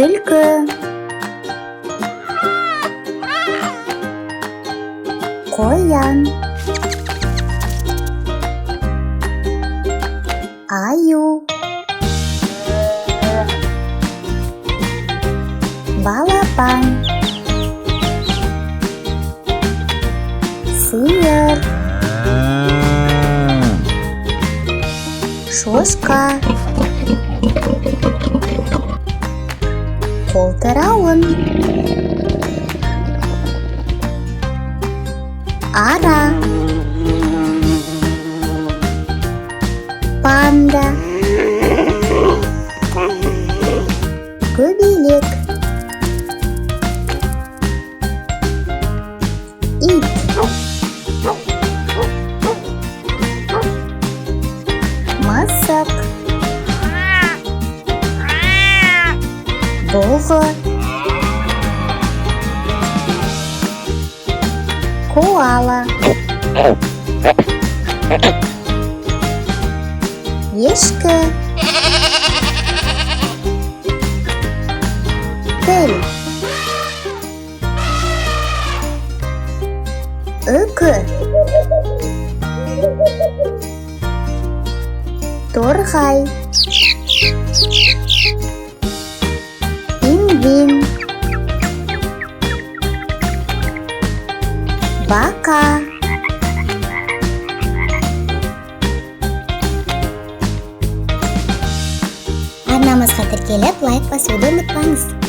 Түлкі. Қоян. Аю. Балапан. Сиыр. Шошқа. Қолтырауын. Ара. Панда. Көбелек. Ит. Мысық. Бұғы. Коала. Ешкі. Тіл. Үкі. Торғай. Пингвин. Бақа. Арнамызға тіркеліп, лайк басуды ұмытпаңыз.